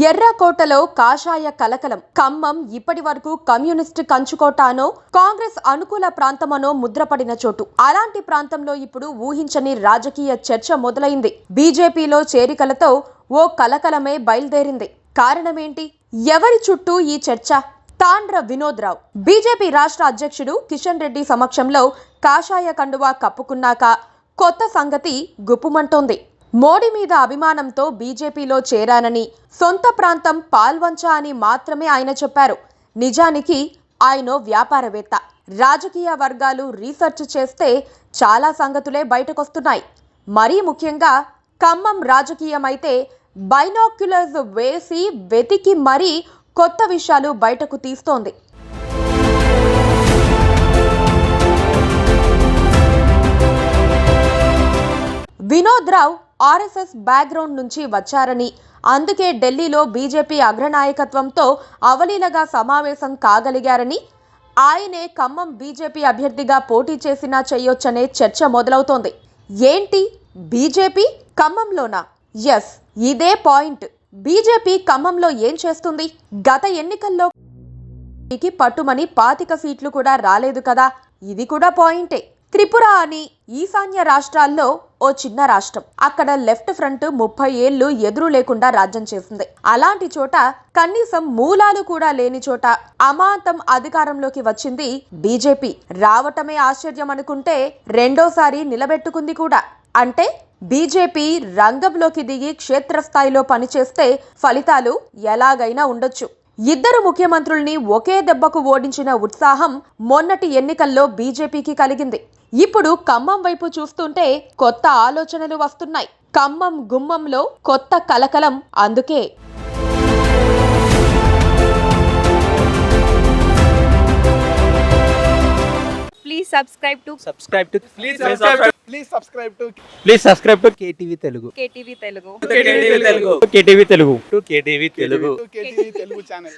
ఎర్రకోటలో కాషాయ కలకలం. ఖమ్మం ఇప్పటి వరకు కమ్యూనిస్టు కంచుకోటానో కాంగ్రెస్ అనుకూల ప్రాంతమనో ముద్రపడిన చోటు. అలాంటి ప్రాంతంలో ఇప్పుడు ఊహించని రాజకీయ చర్చ మొదలైంది. బీజేపీలో చేరికలతో ఓ కలకలమే బయలుదేరింది. కారణమేంటి? ఎవరి చుట్టూ ఈ చర్చ? తాండ్ర వినోద్ రావు బీజేపీ రాష్ట్ర అధ్యక్షుడు కిషన్ రెడ్డి సమక్షంలో కాషాయ కండువా కప్పుకున్నాక కొత్త సంగతి గుప్పుమంటోంది. మోడీ మీద అభిమానంతో బీజేపీలో చేరానని, సొంత ప్రాంతం పాల్వంచ అని మాత్రమే ఆయన చెప్పారు. నిజానికి ఆయనో వ్యాపారవేత్త. రాజకీయ వర్గాలు రీసెర్చ్ చేస్తే చాలా సంగతులే బయటకొస్తున్నాయి. మరీ ముఖ్యంగా ఖమ్మం రాజకీయమైతే బైనాక్యులర్స్ వేసి వెతికి మరీ కొత్త విషయాలు బయటకు తీస్తోంది. వినోద్ రావు ఆర్ఎస్ఎస్ బ్యాక్గ్రౌండ్ నుంచి వచ్చారని, అందుకే ఢిల్లీలో బీజేపీ అగ్రనాయకత్వంతో అవలీలగా సమావేశం కాగలిగారని, ఆయనే ఖమ్మం బీజేపీ అభ్యర్థిగా పోటీ చేసినా చేయొచ్చనే చర్చ మొదలవుతోంది. ఏంటి, బీజేపీ ఖమ్మంలోనా? ఎస్, ఇదే పాయింట్. బీజేపీ ఖమ్మంలో ఏం చేస్తుంది? గత ఎన్నికల్లో పట్టుమని 25 సీట్లు కూడా రాలేదు కదా. ఇది కూడా పాయింటే. త్రిపుర అని ఈశాన్య రాష్ట్రాల్లో ఓ చిన్న రాష్ట్రం. అక్కడ లెఫ్ట్ ఫ్రంట్ 30 ఏళ్లు ఎదురు లేకుండా రాజ్యం చేసింది. అలాంటి చోట, కనీసం మూలాలు కూడా లేని చోట అమాంతం అధికారంలోకి వచ్చింది బీజేపీ. రావటమే ఆశ్చర్యం అనుకుంటే రెండోసారి నిలబెట్టుకుంది కూడా. అంటే బీజేపీ రంగంలోకి దిగి క్షేత్రస్థాయిలో పనిచేస్తే ఫలితాలు ఎలాగైనా ఉండొచ్చు. ఇద్దరు ముఖ్యమంత్రుల్ని ఒకే దెబ్బకు ఓడించిన ఉత్సాహం మొన్నటి ఎన్నికల్లో బీజేపీకి కలిగింది. ఇప్పుడు ఖమ్మం వైపు చూస్తుంటే కొత్త ఆలోచనలు వస్తున్నాయి. ఖమ్మం గుమ్మంలో కొత్త కలకలం. అందుకే Please subscribe to KTV Telugu. KTV Telugu. KTV Telugu. KTV Telugu channel.